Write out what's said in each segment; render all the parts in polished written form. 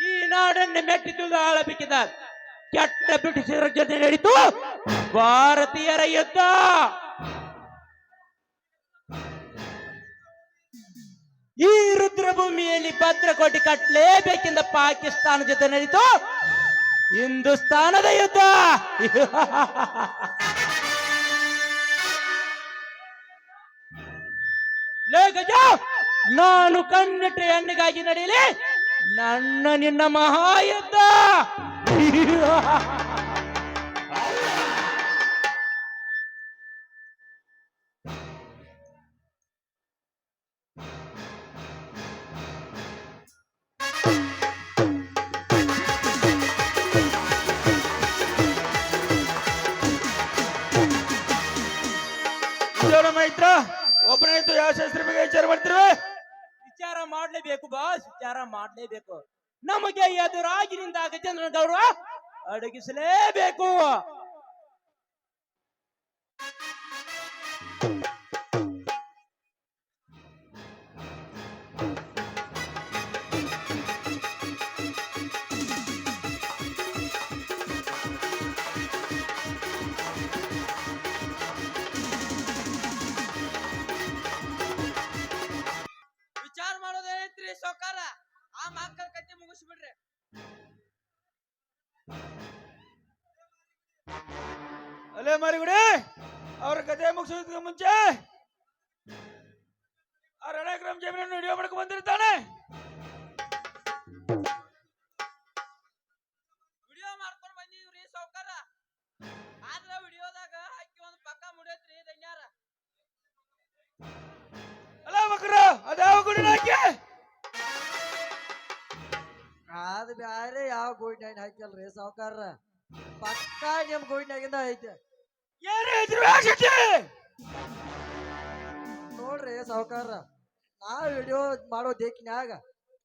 ಈ ನಾಡನ್ನು ಮೆಟ್ಟಿದ್ದು ಆಳಬೇಕಿದ ಕೆಟ್ಟ ಬ್ರಿಟಿಷರ ಜೊತೆ ನಡೀತು ಭಾರತೀಯರ ಯುದ್ಧ. ಈ ರುದ್ರಭೂಮಿಯಲ್ಲಿ ಭದ್ರಕೋಟೆ ಕಟ್ಟಲೇಬೇಕೆಂದ ಪಾಕಿಸ್ತಾನ ಜೊತೆ ನಡೀತು ಹಿಂದೂಸ್ತಾನದ ಯುದ್ಧ. ಲೇ ಗಜ, ನಾನು ಕಣ್ಣಿಟ್ಟ ಹೆಣ್ಣಿಗಾಗಿ ನಡೆಯಲಿ ನನ್ನ ನಿನ್ನ ಮಹಾಯುದ್ಧ. ಮೈತ್ರ ಒಬ್ಬನಾಯ್ತು ಯಾವ ಶಾಸ್ತ್ರ ಬಗ್ಗೆ ವಿಚಾರ ಮಾಡ್ತಿರುವೆ? ವಿಚಾರ ಮಾಡ್ಲೇಬೇಕು ಬಾಸ್, ವಿಚಾರ ಮಾಡ್ಲೇಬೇಕು. ನಮಗೆ ಎದುರಾಗಿ ನಿಂತ ಗಜೇಂದ್ರ ಗೌರವ ಅಡಗಿಸಲೇಬೇಕು. ವಿಚಾರ ಮಾಡೋದೇನೈತ್ರಿ ಸೌಕಾರ? ಆ ಮಕ್ಕಳ ಕತೆ ಮುಗಿಸ್ಬಿಡ್ರಿ. ಅಲ್ಲೇ ಮಾರಿಗುಡಿ, ಅವ್ರ ಕಥೆ ಮುಗಿಸೋದಕ್ಕೆ ಮುಂಚೆ ಆ ರಣಕ್ರಮ ಜಮೀನನ್ನು ವಿಡಿಯೋ ಮಾಡ್ಕೊಂಡ್ ಬಂದಿರ್ತಾನೆ. ವಿಡಿಯೋ ಮಾಡ್ಕೊಂಡ್ ಬಂದಿದ್ರಿ ಸೌಕಾರ. ಆದ್ರ ವಿಡಿಯೋದಾಗ ಹಾಕಿ ಒಂದು ಪಕ್ಕ ಮುಡಿಯತ್ರಿ ಧನ್ಯಾರ. ಅಲ್ಲ ಮಕ್ಕಳ ಅದ್ಯಾವ ಗುಡಿನ ಹಾಕಿ? ಅದು ಬ್ಯಾರೆ ಯಾವ ಗೋಯ್ನಾಗ ಹಾಕಿಲ್ರಿ ಸಾವುಕಾರ. ಪಕ್ಕಾ ನಿಮ್ ಗೋಯ್ನಾಗಿಂದ ಐತೆ ನೋಡ್ರಿ ಸಾವುಕಾರ. ನಾ ವಿಡಿಯೋ ಮಾಡೋ ದೇಕಿನ್ಯಾಗ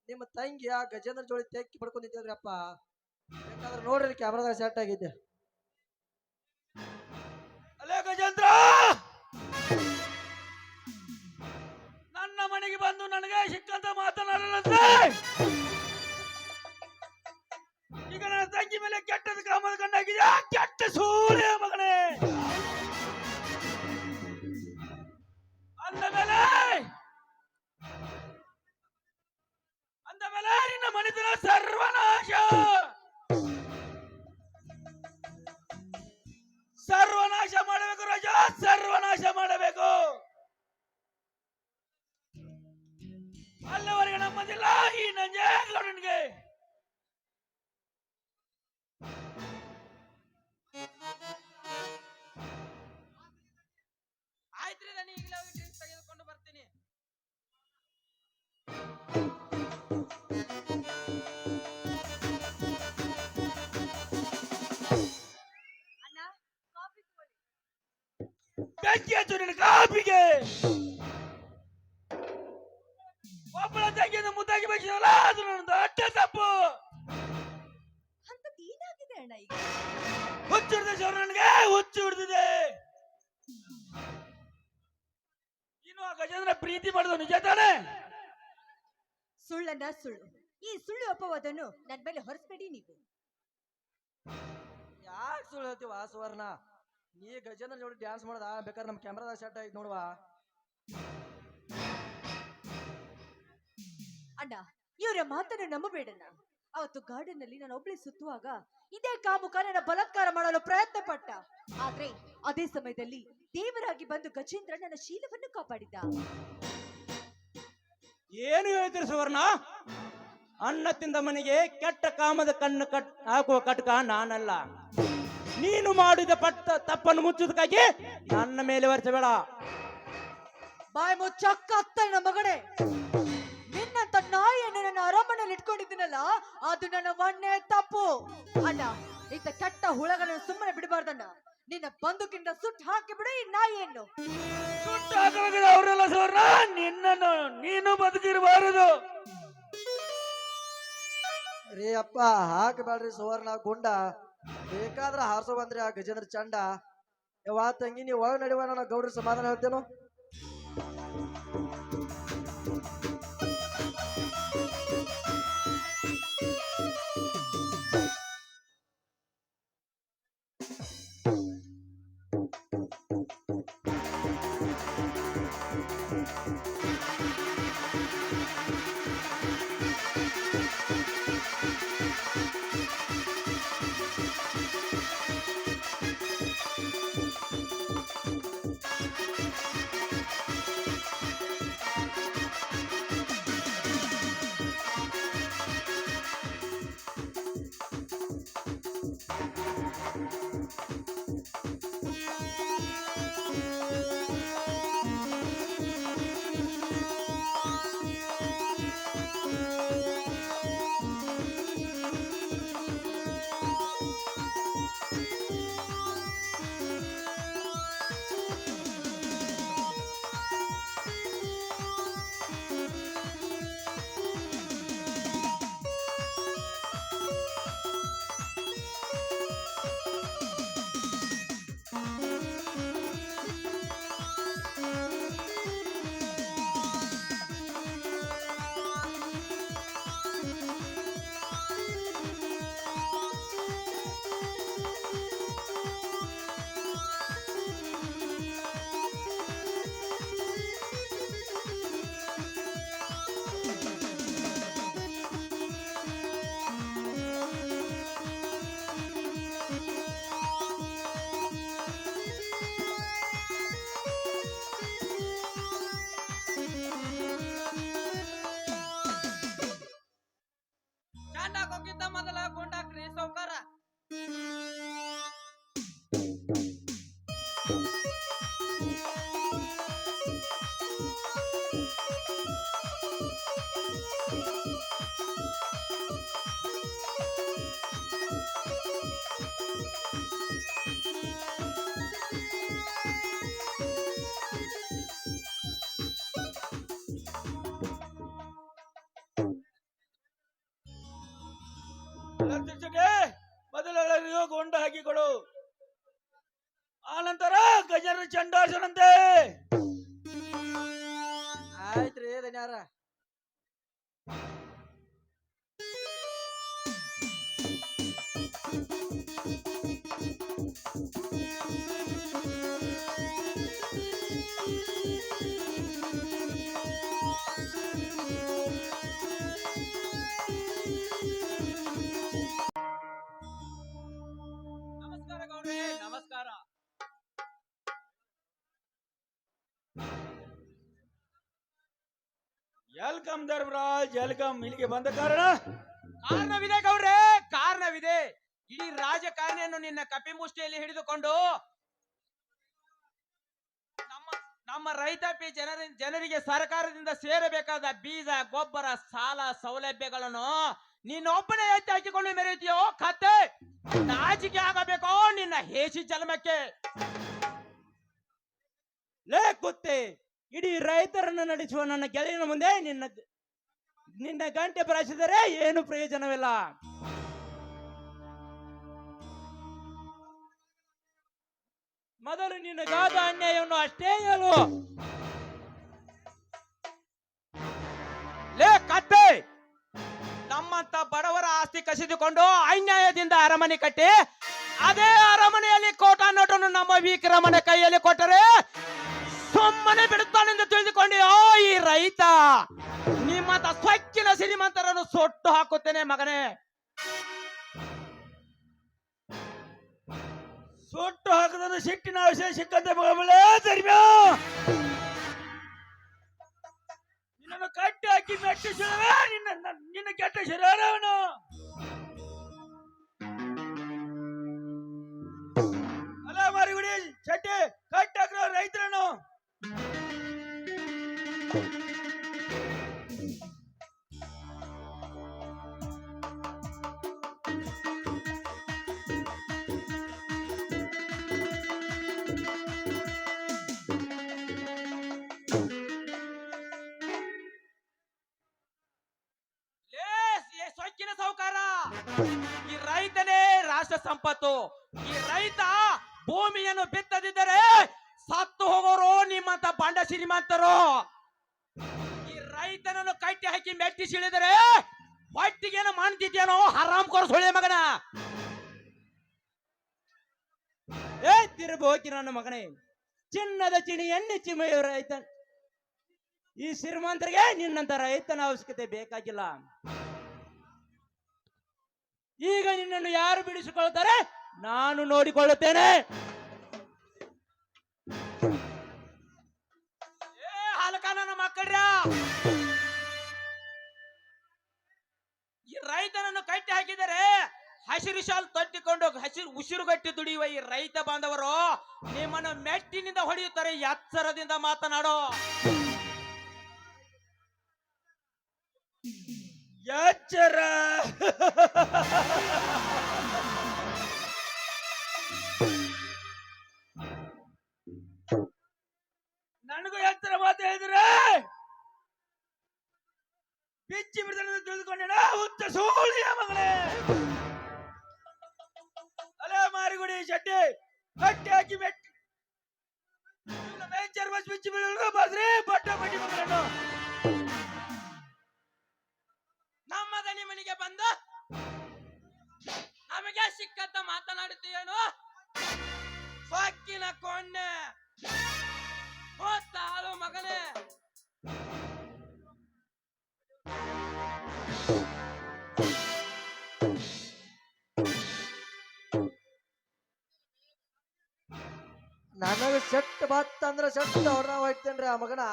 ನಿಮ್ಮ ತಂಗಿ ಆ ಗಜೇಂದ್ರ ಜೋಳಿ ತೆಕ್ಕಿ ಪಡ್ಕೊಂಡಿದ್ದೇವ್ರಿ ಅಪ್ಪ. ಬೇಕಾದ್ರೆ ನೋಡ್ರಿ ಕ್ಯಾಮ್ರಾದಾಗ ಸೆಟ್ ಆಗಿದ್ದೆ. ಅಲ್ಲೇ ಗಜೇಂದ್ರ, ನನ್ನ ಮನೆಗೆ ಬಂದು ನನಗೆ ಸಿಕ್ಕಂತ ಮಾತನಾಡಲಂತೆ. ಈಗ ನನ್ನ ತಂಗಿ ಮೇಲೆ ಕೆಟ್ಟದ ಕ್ರಮದ ಕಂಡಾಗಿದೆ. ಕೆಟ್ಟ ಸೂರ್ಯ ಮಗನೇ. ಅಂದ ಮೇಲೆ ನಿನ್ನ ಮನೆತನ ಸರ್ವನಾಶ. ಸರ್ವನಾಶ ಮಾಡಬೇಕು ರಾಜ, ಸರ್ವನಾಶ ಮಾಡಬೇಕು. ಅಲ್ಲವರೆಗೆ ನಮ್ಮದಿಲ್ಲ ಈ ನಂಜೇಗೌಡನಿಗೆ. ಆಯ್ತ್ರಿ ನಾನು ಈಗಲೇ ಹೋಗಿ ಡ್ರಿಂಕ್ಸ್ ತೆಗೆದುಕೊಂಡು ಬರ್ತೀನಿ. ಅಣ್ಣ ಕಾಫಿ ತಗೊಳ್ಳಿ. ಬೆಂಕಿ ಹಚ್ಚು ನಿನ್ನ ಕಾಪಿಗೆ. ಒಬ್ಬಳ ತಂಗಿಯನ್ನು ಮುದ್ದಾಗಿ ಬಯಸಿದಲ್ಲ, ಅದು ನನ್ನದು ಅಡ್ಡ ತಪ್ಪು. ಅಂತದ್ದು ಏನಾಗಿದೆ ಅಣ್ಣ ಈಗ? ಹುಚ್ಚು ಹಿಡಿದ ಸರ್, ನನಗೆ ಹುಚ್ಚು ಹಿಡಿದಿದೆ. ಇನ್ನು ಆ ಗಜೇಂದ್ರ ಪ್ರೀತಿ ಮಾಡೋದು ನಿಜ ತಾನೆ? ಸುಳ್ಳನ್ನ ಸುಳ್ಳು, ಈ ಸುಳ್ಳು ಅಪವಾದನ್ನು ನನ್ನ ಮೇಲೆ ಹೊರಿಸ್ಬೇಡಿ ನೀವು. ಯಾಕೆ ಸುಳ್ಳು ಹೇಳ್ತೀವ ಸುವರ್ಣ? ನೀ ಗಜೇಂದ್ರ ಜೋಡಿ ಡ್ಯಾನ್ಸ್ ಮಾಡೋದ ಬೇಕಾದ್ರೆ ನಮ್ಮ ಕ್ಯಾಮ್ರಾದಾಗ ಸೆಟ್ ಆಗಿ ನೋಡುವ. ಅಣ್ಣ, ಇವರ ಮಾತನ್ನು ನಂಬಬೇಡಣ್ಣ. ಅವತ್ತು ಗಾರ್ಡನ್ ನಲ್ಲಿ ನಾನು ಒಬ್ಳೆ ಸುತ್ತುವಾಗ ಇದೇ ಕಾಮುಕ ನನ್ನ ಬಲಾತ್ಕಾರ ಮಾಡಲು ಪ್ರಯತ್ನ ಪಟ್ಟ. ಆದ್ರೆ ಅದೇ ಸಮಯದಲ್ಲಿ ದೇವರಾಗಿ ಬಂದು ಗಜೇಂದ್ರ ನನ್ನ ಶೀಲವನ್ನು ಕಾಪಾಡಿದ. ಏನು ಹೇಳ್ತೀರಿ ಸುವರ್ಣ? ಅನ್ನ ತಿಂದ ಮನೆಗೆ ಕೆಟ್ಟ ಕಾಮದ ಕಣ್ಣು ಹಾಕುವ ಕಟಕ ನಾನಲ್ಲ. ನೀನು ಮಾಡಿದ ತಪ್ಪನ್ನು ಮುಚ್ಚುವುದಕ್ಕಾಗಿ ನನ್ನ ಮೇಲೆ ವರ್ಷಬೇಡ. ಬಾಯ್ ಮುಚ್ಚಕ್ಕ ನನ್ನ ಮಗನೇ. ನಿನ್ನಂತ ನಾಯಿಯನ್ನು ನನ್ನ ಅರಮನೆಯಲ್ಲಿ ಇಟ್ಕೊಂಡಿದ್ದೀನಲ್ಲ, ಅದು ನನ್ನ ಒಣ್ಣೆ ತಪ್ಪು. ಅಣ್ಣ, ಇಂಥ ಕೆಟ್ಟ ಹುಳಗಳನ್ನು ಸುಮ್ಮನೆ ಬಿಡಬಾರ್ದಣ್ಣ. ನಿನ್ನ ಬಂದೂಕಿಂದ ಸುಟ್ಟು ಹಾಕಿ ಬಿಡು ಈ ನಾಯಿಯನ್ನು. ಸುಟ್ಟು ಹಾಕಲಾಗಿದೆ ಅವರೆಲ್ಲ ಸುವರ್ಣ. ನಿನ್ನನ್ನು ನೀನು ಬದುಕಿರಬಾರದು. ರೀ ಅಪ್ಪ ಹಾಕಬೇಡ್ರಿ ಸುವರ್ಣ ಗುಂಡ. ಬೇಕಾದ್ರ ಹಾರಿಸೋ ಬಂದ್ರಿ ಆ ಗಜೇಂದ್ರ ಚಂಡ. ಯವ್ವ ತಂಗಿ ನೀವು ಒಳಗೆ ನಡೆಯುವ ನನ್ನ ಗೌಡ್ರ ಸಮಾಧಾನ ಹೇಳ್ತೇನೋ. ಚಂಡ ಹಾಕೋಕ್ಕಿಂತ ಮೊದಲ ಗುಂಡಾಕ್ರಿ ಸೌಕಾರ. ಅಧ್ಯಕ್ಷರೇ, ಮೊದಲೆಲ್ಲರಿಗೂ ಗೊಂಡ ಹಾಕಿಕೊಡು. ಆನಂತರ ಗಜರ ಚಂಡಾಸನಂತೆ. ಆಯ್ತ್ರಿ ಧನ್ಯಾರ. ನಮಸ್ಕಾರ ಗೌಡ್ರೆ, ನಮಸ್ಕಾರ. Welcome Dharmaraj, welcome. ಇಲ್ಲಿಗೆ ಬಂದ ಕಾರಣ ಕಾರಣವಿದೆ ಗೌಡ್ರೆ, ಕಾರಣವಿದೆ. ಇಡೀ ರಾಜಕಾರಣಿಯನ್ನು ನಿನ್ನ ಕಪಿ ಮುಷ್ಟಿಯಲ್ಲಿ ಹಿಡಿದುಕೊಂಡು ನಮ್ಮ ರೈತಾಪಿ ಜನರಿಗೆ ಸರ್ಕಾರದಿಂದ ಸೇರಬೇಕಾದ ಬೀಜ, ಗೊಬ್ಬರ, ಸಾಲ ಸೌಲಭ್ಯಗಳನ್ನು ನೀನೊಬ್ಬನೇ ಎತ್ತಿ ಹಾಕಿಕೊಂಡು ಮೆರೆಯುತ್ತೀಯೋ ಕತ್ತೆ? ನಾಚಿಕೆ ಆಗಬೇಕೋ ನಿನ್ನ ಹೇಸಿ ಜನ್ಮಕ್ಕೆ. ಲೇ ಕುತ್ತೆ, ಇಡೀ ರೈತರನ್ನು ನಡೆಸುವ ನನ್ನ ಗೆಳೆಯನ ಮುಂದೆ ನಿನ್ನ ಗಂಟೆ ಬರಾಯಿಸಿದರೆ ಏನು ಪ್ರಯೋಜನವಿಲ್ಲ. ಮೊದಲು ನಿನಗಾದ ಅನ್ಯಾಯವನ್ನು ಅಷ್ಟೇ ಹೇಳು. ಲೇ ಕತ್ತೆ, ನಮ್ಮಂತ ಬಡವರ ಆಸ್ತಿ ಕಸಿದುಕೊಂಡು ಅನ್ಯಾಯದಿಂದ ಅರಮನೆ ಕಟ್ಟಿ ಅದೇ ಅರಮನೆಯಲ್ಲಿ ಕೋಟಾ ನೋಟನ್ನು ನಮ್ಮ ವಿಕ್ರಮನ ಕೈಯಲ್ಲಿ ಕೊಟ್ಟರೆ ಸುಮ್ಮನೆ ಬಿಡುತ್ತಾನೆಂದು ತಿಳಿದುಕೊಂಡಿಯೋ ಈ ರೈತ? ನಿಮ್ಮಂತ ಸ್ವಚ್ಛನ ಶ್ರೀಮಂತರನ್ನು ಸೊಟ್ಟು ಹಾಕುತ್ತೇನೆ ಮಗನೇ. ಸುಟ್ಟು ಹಾಕದ ಸಿಟ್ಟಿನ ವಿಷಯ ಸಿಕ್ಕಂತೆ ಮಗಬಳೆ ಧರ್ಮ್ಯ. ನಿನ್ನನ್ನು ಕಟ್ಟಿ ಹಾಕಿ ಮೆಟ್ಟಿಸುವೆ. ನಿನ್ನ ಕೆಟ್ಟ ಶರೀರವನು ಅಲ್ಲ ಮಾರಿಗುಡಿ ಚಟ್ಟಿ ಕಟ್ಟಿ ಹಾಕಿರೋ ರೈತರನ್ನು. ಸೌಕಾರ, ಈ ರೈತನೇ ರಾಷ್ಟ್ರ ಸಂಪತ್ತು. ಈ ರೈತ ಭೂಮಿಯನ್ನು ಬಿತ್ತದಿದ್ದರೆ ಸತ್ತು ಹೋಗೋರು ನಿಮ್ಮಂತ ಬಂಡ ಶ್ರೀಮಂತರು. ಈ ರೈತನನ್ನು ಕಟ್ಟಿ ಹಾಕಿ ಮೆಟ್ಟಿ ಸಿಳಿದರೆ ಹೊಟ್ಟಿಗೇನು ಮಾಡ್ತಿದ್ಯೇನೋ ಹರಾಮ್ ಕೊಡ ಸುಳ್ಳೆ ಮಗನ. ಏ ತಿರುಬೋಕಿ ನನ್ನ ಮಗನೇ, ಚಿನ್ನದ ಚಿಣಿಯನ್ನೇ ಚಿಮೆಯು ರೈತ. ಈ ಶ್ರೀಮಂತರಿಗೆ ನಿನ್ನಂತ ರೈತನ ಅವಶ್ಯಕತೆ ಬೇಕಾಗಿಲ್ಲ. ಈಗ ನಿನ್ನನ್ನು ಯಾರು ಬಿಡಿಸಿಕೊಳ್ತಾರೆ ನಾನು ನೋಡಿಕೊಳ್ಳುತ್ತೇನೆ. ಏ ಹಲಕ ನನ್ನ ಮಕ್ಕಳ್ರ, ಈ ರೈತನನ್ನು ಕಟ್ಟಿ ಹಾಕಿದರೆ ಹಸಿರು ಶಾಲ್ ತೊಟ್ಟಿಕೊಂಡು ಹಸಿರು ಉಸಿರುಗಟ್ಟಿ ದುಡಿಯುವ ಈ ರೈತ ಬಾಂಧವರು ನಿಮ್ಮನ್ನು ಮೆಟ್ಟಿನಿಂದ ಹೊಡೆಯುತ್ತಾರೆ. ಎಚ್ಚರದಿಂದ ಮಾತನಾಡೋ. ಎಚ್ಚರ. ನನಗೂ ಎಚ್ಚರ ಮಾತು ಹೇಳಿದ್ರೆ ಬಿಚ್ಚಿ ಬಿಡ್ತಾನೆ ತಿಳಿದುಕೊಂಡ ಹುಚ್ಚ ಸೂಳಿಯ ಮಗಳೇ. ಅಲೇ ಮಾರಿಗುಡಿ ಶೆಟ್ಟಿ ಕಟ್ಟಿ ಹಾಕಿ ಮೆಟ್ಟಿ ಮೇಂಚರ್ ಬಸ್ ಬಿಚ್ಚಿ ಬಿಡಲು ಬಾದ್ರಿ ಬಟ್ಟ ಬಟ್ಟಿ ಮಗಳನ್ನು ನಮ್ಮ ದನಿ ಮನೆಗೆ ಬಂದ ನಮಗೆ ಸಿಕ್ಕಂತ ಮಾತನಾಡುತ್ತೀಯೇನು? ಸೊಕ್ಕಿನ ಕೊಂಡೆ ಹಾಳು ಮಗನೇ. ನನಗ ಸೆಟ್ ಬತ್ತಂದ್ರ ಸೆಟ್ ಅವ್ರ ಹೊಯ್ತೇನ್ರಿ ಆ ಮಗನ.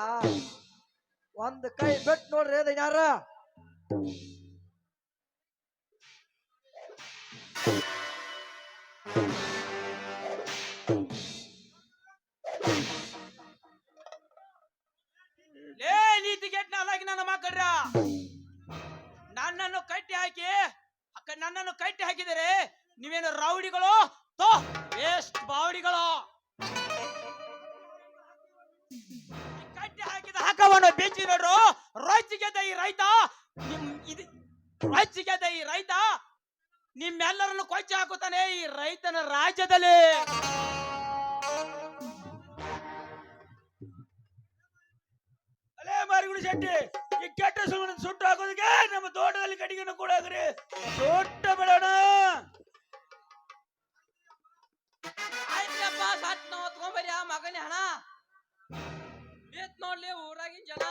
ಒಂದ್ ಕೈ ಬೆಟ್ ನೋಡ್ರಿ ಅದ ಯಾರ ಲೇ ನೀತಿಗೆಟ್ ನಾಲಾಗಿ ನನ್ನ ಮಕ್ಕಳ್ರ, ನನ್ನನ್ನು ಕಟ್ಟಿ ಹಾಕಿದರೆ ನೀವೇನು ರೌಡಿಗಳು ತೋ ವೇಸ್ಟ್ ಬಾವಡಿಗಳು. ಕಟ್ಟಿ ಹಾಕಿದ ಹಕ್ಕವನ್ನು ಬೆಚ್ಚಿ ನೋಡ್ರು. ರೊಚ್ಚಿಗೆದ್ದ ಈ ರೈತ ನಿಮ್ಮೆಲ್ಲರನ್ನು ಕೊಚ್ಚಿ ಹಾಕುತ್ತಾನೆ ಈ ರೈತನ ರಾಜ್ಯದಲ್ಲಿ. ಅಲೇ ಮಾರಿಗುಡಿ ಶೆಟ್ಟಿ, ಈ ಕೆಟ್ಟ ಸುಳ್ಳು ಸುಟ್ಟು ಹಾಕೋದಕ್ಕೆ ನಮ್ಮ ತೋಟದಲ್ಲಿ ಕಟ್ಟಿಗೆಯನ್ನು ಕೂಡ ಹಾಕ್ರಿ. ಸುಟ್ಟ ಬಿಡೋಣ. ಆಯ್ತಪ್ಪ, ಸಟ್ ನಾವು ಹೊತ್ಕೊಂಬರಿ ಆ ಮಗನೇ ಹಣ ಬೇತ್ ನೋಡ್ಲಿ ಊರಾಗಿನ ಜನ.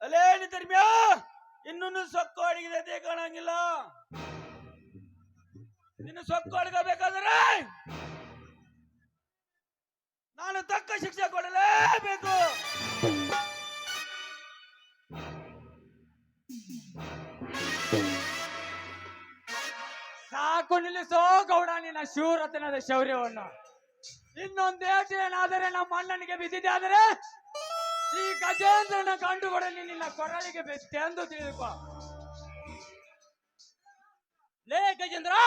ಅಲೇ ನಿತರ್ಮ್ಯಾ, ಇನ್ನೊಂದು ಸೊಕ್ಕು ಅಡಿಗೆ ಕಾಣಂಗಿಲ್ಲ. ನಿನ್ನ ಸೊಕ್ಕು ಅಡಗಬೇಕಾದ್ರೆ ನಾನು ತಕ್ಕ ಶಿಕ್ಷೆ ಕೊಡಲೇಬೇಕು. ಸಾಕು ನಿಲ್ಲಿಸೋ ಗೌಡ ನಿನ್ನ ಶೂರತನದ ಶೌರ್ಯವನ್ನು. ಇನ್ನೊಂದೇಟು ಏನಾದರೆ ನಮ್ಮ ಅಣ್ಣನಿಗೆ ಬಿದ್ದಿದೆ ಆದರೆ ಈ ಗಜೇಂದ್ರನ ಗಂಡುಗೊಡಲಿ ನಿನ್ನ ಕೊರಳಿಗೆ ಬೆತ್ತೆ ಎಂದು ತಿಳಿದುಕೋ. ಲೇ ಗಜೇಂದ್ರ,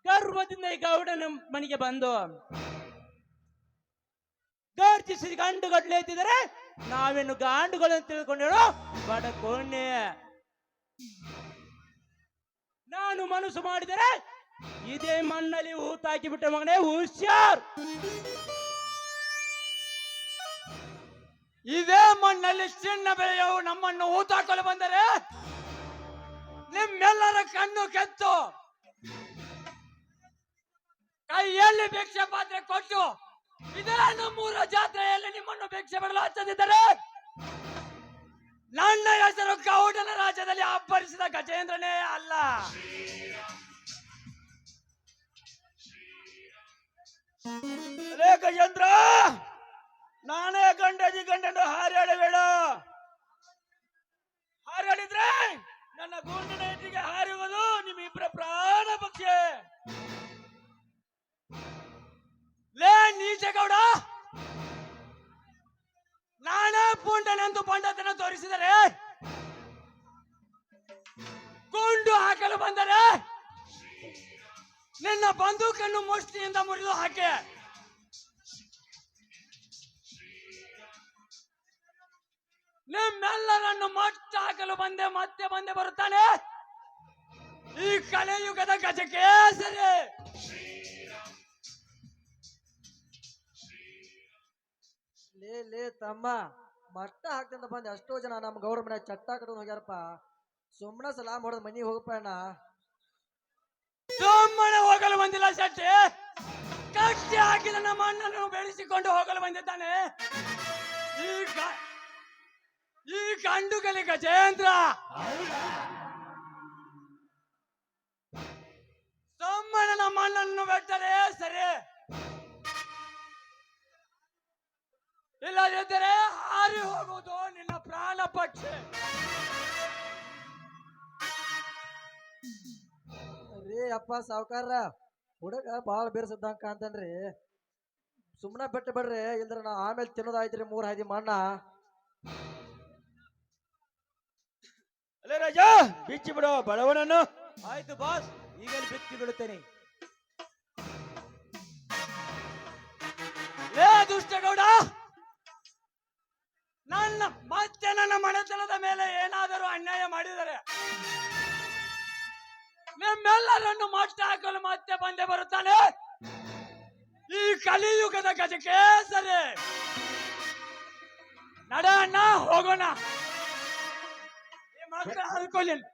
ಗರ್ವದಿಂದ ಈ ಗೌಡನ ಮನೆಗೆ ಬಂದು ಗರ್ಜಿಸಿ ಗಂಡುಗಟ್ಲೆ ಎತ್ತಿದರೆ ನಾವೇನು ಗಾಂಡುಗಳನ್ನು ತಿಳ್ಕೊಂಡಿರೋ ಬಡಕೋಣೆ. ನಾನು ಮನಸ್ಸು ಮಾಡಿದರೆ ಇದೇ ಮಣ್ಣಲ್ಲಿ ಹೂತಾಕಿ ಬಿಟ್ಟ ಮಗನೇ ಹುಷಾರ್. ಇದೇ ಮಣ್ಣಲ್ಲಿ ಚಿನ್ನ ಬೆಳೆಯವು ನಮ್ಮನ್ನು ಊತಾಕಲು ಬಂದರೆ ನಿಮ್ಮೆಲ್ಲರ ಕಣ್ಣು ಕೆತ್ತು ಕೈಯಲ್ಲಿ ಭಿಕ್ಷೆ ಪಾತ್ರೆ ಕೊಟ್ಟು ಇದೇ ನಮ್ಮೂರ ಜಾತ್ರೆಯಲ್ಲಿ ನಿಮ್ಮನ್ನು ಭಿಕ್ಷೆ ಬಿಡಲು ಹಚ್ಚದಿದ್ದರೆ ನನ್ನ ಹೆಸರು ಗೌಡನ ರಾಜ್ಯದಲ್ಲಿ ಅಬ್ಬರಿಸಿದ ಗಜೇಂದ್ರನೇ ಅಲ್ಲ. ಅಲೇ ಗಜೇಂದ್ರ, ನಾನೇ ಗಂಡನು ಹಾರಾಡಬೇಡ. ಹಾರಾಡಿದ್ರೆ ನನ್ನ ಗೂಂಡಿನ ಹೆಂಡಿಗೆ ಹಾರಿ ಹೋಗೋದು ನಿಮ್ಮಿಬ್ಬರ ಪ್ರಾಣ ಪಕ್ಷೆ. ಲೇ ನೀಚಗೌಡ, ನಾನೇ ಪುಂಡನೆಂದು ಪಂಡತನ ತೋರಿಸಿದರೆ ಗುಂಡು ಹಾಕಲು ಬಂದರೆ ನಿನ್ನ ಬಂದೂಕನ್ನು ಮುಷ್ಟಿಯಿಂದ ಮುರಿದು ಹಾಕಿ ನಿಮ್ಮೆಲ್ಲರನ್ನು ಮಟ್ಟ ಹಾಕಲು ಮತ್ತೆ ಬಂದೆ ಬರುತ್ತಾನೆ ಈ ಕಲಿಯುಗದ ಗಜಕೇಸರಿ. ಲೇ ತಮ್ಮ, ಮಟ್ಟ ಹಾಕ್ತಂತ ಬಂದ್ ಎಷ್ಟೋ ಜನ ನಮ್ಮ ಗೌಡ್ರ ಮನ್ಯಾಗ ಚಟ್ಟ ಕಟ್ಕೊಂಡು ಹೋಗ್ಯಾರಪ್ಪ. ಸುಮ್ಮನೆ ಸಲಾಮ್ ಹೊಡೆದ್ ಮನಿಗೆ ಹೋಗಪ್ಪ ಅಣ್ಣ. ಸುಮ್ಮನೆ ಹೋಗಲು ಬಂದಿಲ್ಲ ಶೆಟ್ಟಿ, ಕಟ್ಟಿ ಹಾಕಿದ ನಮ್ಮ ಅಣ್ಣನ್ನು ಬೆಳೆಸಿಕೊಂಡು ಹೋಗಲು ಬಂದಿದ್ದಾನೆ ಈ ಗಂಡುಗಲಿ ಗಜೇಂದ್ರ. ಸುಮ್ಮನೆ ನಮ್ಮ ಅಣ್ಣನ್ನು ಬೆಟ್ಟರೆ ಸರಿ, ಇಲ್ಲದಿದ್ದರೆ ಹಾರಿ ಹೋಗುವುದು ನಿನ್ನ ಪ್ರಾಣ ಪಕ್ಷಿ. ರೀ ಅಪ್ಪ ಸಾವ್ಕಾರ, ಹುಡುಗ ಬಾಳ ಬೇರ್ಸದ್ದಂಗ ಕಾಂತನ್ರಿ. ಸುಮ್ಮನೆ ಬಿಟ್ಟು ಬಿಡ್ರಿ, ಇಲ್ದ್ರ ನಾ ಆಮೇಲೆ ತಿನ್ನೋದಾಯ್ತ್ರಿ 3 ಹಾದಿ ಮಣ್ಣ. ಅಲ್ಲೇ ರಾಜ, ಬಿಚ್ಚಿ ಬಿಡು ಬಡವನನ್ನು. ಆಯ್ತು ಬಾಸ್, ಈಗಲೇ ಬಿಚ್ಚಿ ಬಿಡುತ್ತೇನೆ. ಲೇ ದುಷ್ಟಗೌಡ, ನನ್ನ ಮನೆತನದ ಮೇಲೆ ಏನಾದರೂ ಅನ್ಯಾಯ ಮಾಡಿದರೆ ನಿಮ್ಮೆಲ್ಲರನ್ನು ಮಟ್ಟ ಹಾಕಲು ಮತ್ತೆ ಬಂದೆ ಬರುತ್ತಾನೆ ಈ ಕಲಿಯುಗದ ಗಜಕೇಸರಿ. ನಡ ಅಣ್ಣ, ಹೋಗೋಣ. ಈ ಮಕ್ಕಳು ಅನ್ಕೊಳ್ಳಿಲ್ಲ.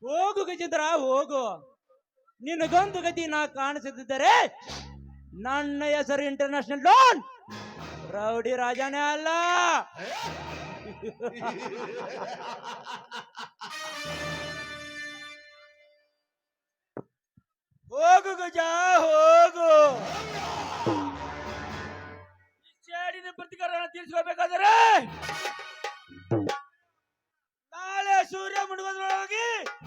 ಹೋಗು ಗಜೇಂದ್ರ, ಹೋಗು. ನಿನಗೊಂದು ಗತಿ ನಾ ಕಾಣಿಸದಿದ್ದರೆ ನನ್ನ ಹೆಸರು ಇಂಟರ್ನ್ಯಾಷನಲ್ ಡಾನ್ ರೌಡಿ ರಾಜನೇ ಅಲ್ಲ. ಹೋಗು ಗಜ, ಹೋಗು. ಈ ಸೇಡಿನ ಪ್ರತಿಕಾರ ತೀರಿಸ್ಕೋಬೇಕಾದರೆ ನಾಳೆ ಸೂರ್ಯ ಮುಳುಗೋದ್ರೊಳಗೆ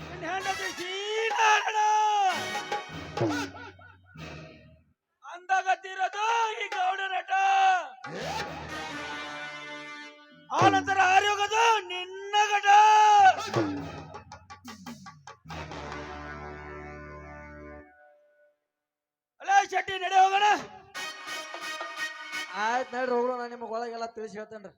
ನಿನ್ನ ಹೆಂಡತಿ ಸೀನಾರಣ ಅಂದಾಗತ್ತಿರೋದು ಈ ಗೌಡ ನಟ. ಆನಂತರ ಹಾರಿ ಹೋಗೋದು ನಿನ್ನ ಘಟ. ಅಲ್ಲ ಶೆಟ್ಟಿ, ನಡೆ ಹೋಗೋಣ. ಆಯ್ತು ನಡ್ರಿ ಹೋಗೋಣ, ನಿಮಗೆ ಒಳಗೆಲ್ಲ ತಿಳಿಸಿ ಹೇಳ್ತೇನ್ರಿ.